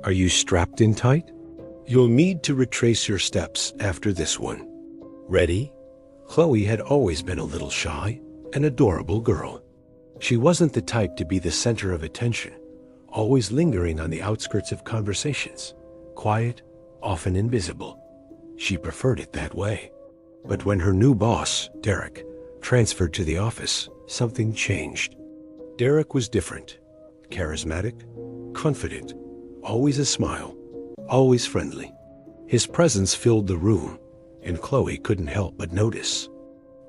Are you strapped in tight? You'll need to retrace your steps after this one. Ready? Chloe had always been a little shy, an adorable girl. She wasn't the type to be the center of attention, always lingering on the outskirts of conversations, quiet, often invisible. She preferred it that way. But when her new boss, Derek, transferred to the office, something changed. Derek was different, charismatic, confident, always a smile, always friendly. His presence filled the room, and Chloe couldn't help but notice.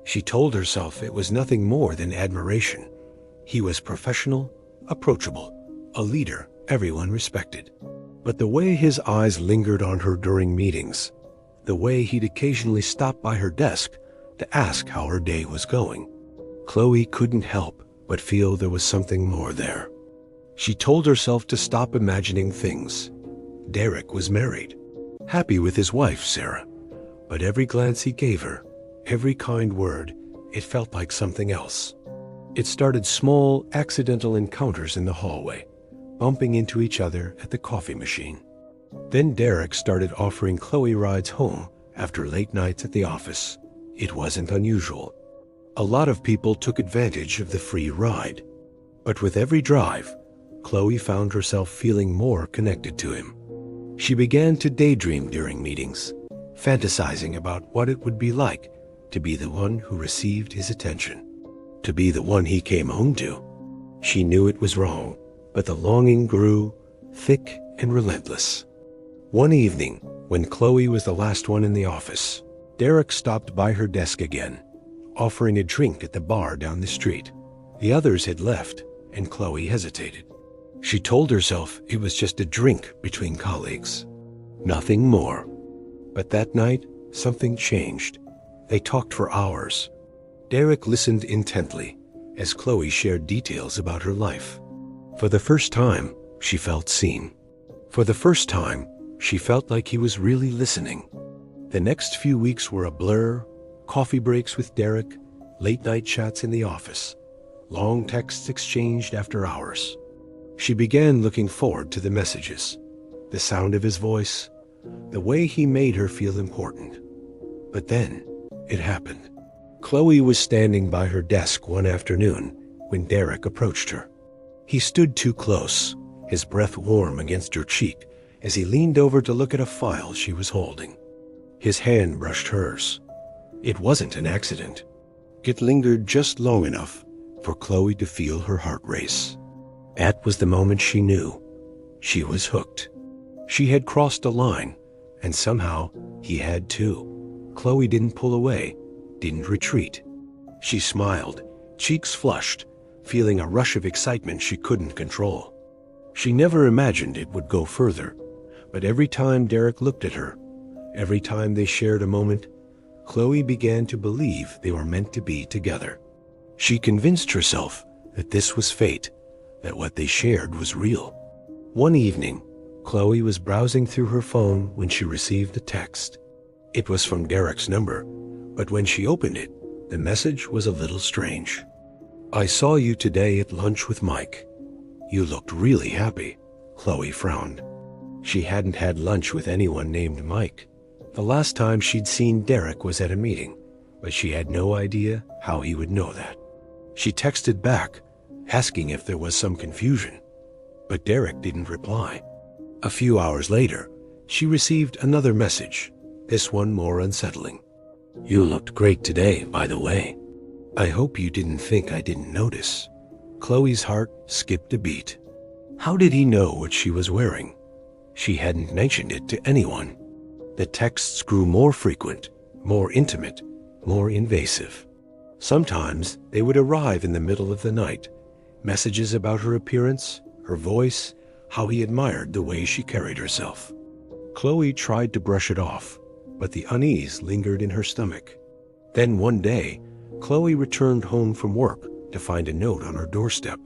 She told herself it was nothing more than admiration. He was professional, approachable, a leader everyone respected. But the way his eyes lingered on her during meetings, the way he'd occasionally stop by her desk to ask how her day was going, Chloe couldn't help but feel there was something more there. She told herself to stop imagining things. Derek was married, happy with his wife, Sarah, but every glance he gave her, every kind word, it felt like something else. It started small, accidental encounters in the hallway, bumping into each other at the coffee machine. Then Derek started offering Chloe rides home after late nights at the office. It wasn't unusual. A lot of people took advantage of the free ride. But with every drive, Chloe found herself feeling more connected to him. She began to daydream during meetings, fantasizing about what it would be like to be the one who received his attention, to be the one he came home to. She knew it was wrong, but the longing grew, thick and relentless. One evening, when Chloe was the last one in the office, Derek stopped by her desk again, offering a drink at the bar down the street. The others had left, and Chloe hesitated. She told herself it was just a drink between colleagues, nothing more. But that night, something changed. They talked for hours. Derek listened intently as Chloe shared details about her life. For the first time, she felt seen. For the first time, she felt like he was really listening. The next few weeks were a blur: coffee breaks with Derek, late-night chats in the office, long texts exchanged after hours. She began looking forward to the messages, the sound of his voice, the way he made her feel important. But then, it happened. Chloe was standing by her desk one afternoon when Derek approached her. He stood too close, his breath warm against her cheek as he leaned over to look at a file she was holding. His hand brushed hers. It wasn't an accident. It lingered just long enough for Chloe to feel her heart race. That was the moment she knew. She was hooked. She had crossed a line, and somehow he had too. Chloe didn't pull away, didn't retreat. She smiled, cheeks flushed, feeling a rush of excitement she couldn't control. She never imagined it would go further, but every time Derek looked at her, every time they shared a moment, Chloe began to believe they were meant to be together. She convinced herself that this was fate, that what they shared was real. One evening, Chloe was browsing through her phone when she received a text. It was from Derek's number, but when she opened it, the message was a little strange. "I saw you today at lunch with Mike. You looked really happy." Chloe frowned. She hadn't had lunch with anyone named Mike. The last time she'd seen Derek was at a meeting, but she had no idea how he would know that. She texted back, asking if there was some confusion, but Derek didn't reply. A few hours later, she received another message, this one more unsettling. "You looked great today, by the way. I hope you didn't think I didn't notice." Chloe's heart skipped a beat. How did he know what she was wearing? She hadn't mentioned it to anyone. The texts grew more frequent, more intimate, more invasive. Sometimes they would arrive in the middle of the night, messages about her appearance, her voice, how he admired the way she carried herself. Chloe tried to brush it off, but the unease lingered in her stomach. Then one day, Chloe returned home from work to find a note on her doorstep.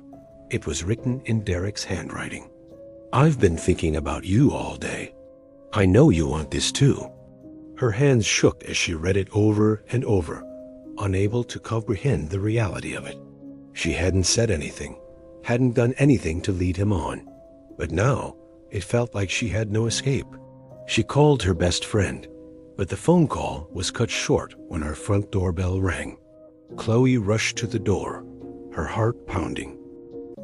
It was written in Derek's handwriting. "I've been thinking about you all day. I know you want this too." Her hands shook as she read it over and over, unable to comprehend the reality of it. She hadn't said anything, hadn't done anything to lead him on. But now, It felt like she had no escape. She called her best friend, but the phone call was cut short when her front doorbell rang. Chloe rushed to the door, her heart pounding.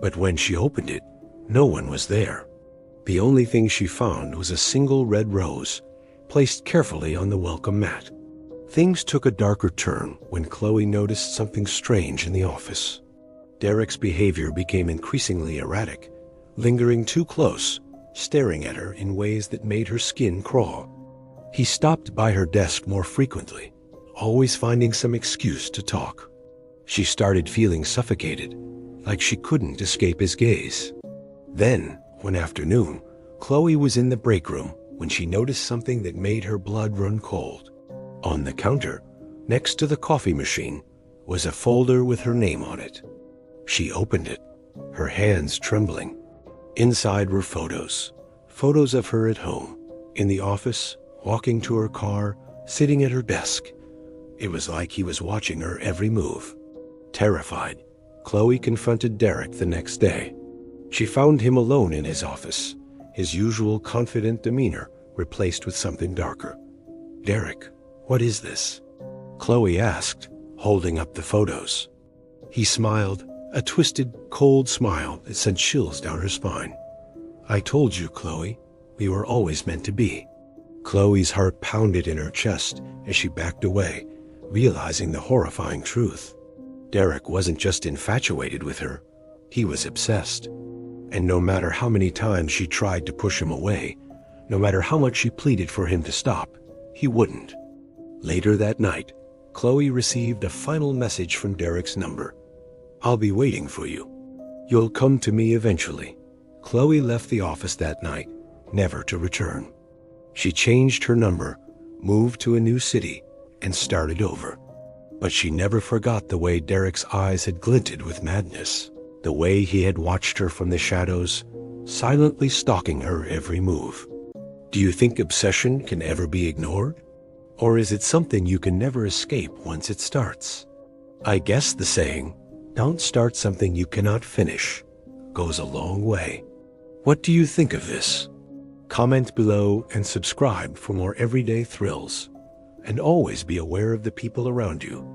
But when she opened it, no one was there. The only thing she found was a single red rose, placed carefully on the welcome mat. Things took a darker turn when Chloe noticed something strange in the office. Derek's behavior became increasingly erratic, lingering too close, staring at her in ways that made her skin crawl. He stopped by her desk more frequently, always finding some excuse to talk. She started feeling suffocated, like she couldn't escape his gaze. Then, one afternoon, Chloe was in the break room when she noticed something that made her blood run cold. On the counter, next to the coffee machine, was a folder with her name on it. She opened it, her hands trembling. Inside were photos of her at home, in the office, walking to her car, sitting at her desk. It was like he was watching her every move. Terrified, Chloe confronted Derek the next day. She found him alone in his office, his usual confident demeanor replaced with something darker. "Derek, what is this?" Chloe asked, holding up the photos. He smiled, a twisted, cold smile that sent chills down her spine. "I told you, Chloe, we were always meant to be." Chloe's heart pounded in her chest as she backed away, realizing the horrifying truth. Derek wasn't just infatuated with her, he was obsessed. And no matter how many times she tried to push him away, no matter how much she pleaded for him to stop, he wouldn't. Later that night, Chloe received a final message from Derek's number. "I'll be waiting for you. You'll come to me eventually." Chloe left the office that night, never to return. She changed her number, moved to a new city, and started over. But she never forgot the way Derek's eyes had glinted with madness, the way he had watched her from the shadows, silently stalking her every move. Do you think obsession can ever be ignored? Or is it something you can never escape once it starts? I guess the saying, "Don't start something you cannot finish," goes a long way. What do you think of this? Comment below and subscribe for more everyday thrills. And always be aware of the people around you.